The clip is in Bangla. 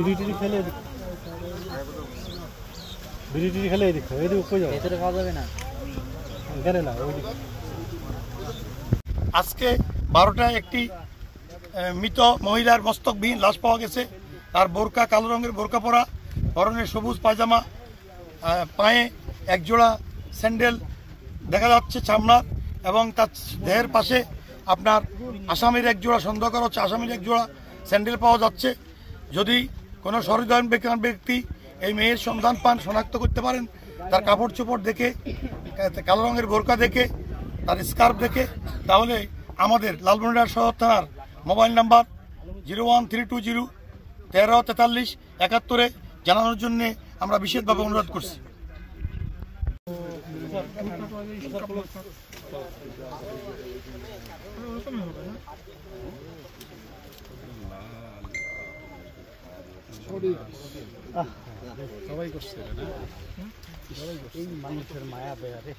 বিরিটি খেলে বিরিটি খেলে এদিকে এদিকে কই যাও ভিতরে খাওয়া যাবে না কেন না ওই আজকে 12টায় একটি মৃত মহিলার মস্তকবিহীন লাশ পাওয়া গেছে। তার বোরকা কালো রঙের বোরকা পরা, পরনে সবুজ পায়জামা, পায়ে একজোড়া স্যান্ডেল দেখা যাচ্ছে চামড়ার, এবং তার দেহের পাশে আপনার আসামির একজোড়া সন্দেহ করা হচ্ছে আসামির একজোড়া স্যান্ডেল পাওয়া যাচ্ছে। যদি কোনো সহৃদয় ব্যক্তি এই মেয়ের সন্ধান পান, শনাক্ত করতে পারেন, তার কাপড় চোপড় দেখে, কালো রঙের বোরকা দেখে, তার স্কার্ফ দেখে, তাহলে আমাদের লালমনিরহাট সদর থানার মোবাইল নাম্বার 01320 134371 জানানোর জন্য আমরা বিশেষভাবে অনুরোধ করছি। সবাই করছে এই মানুষের মায়া বেয়ারে।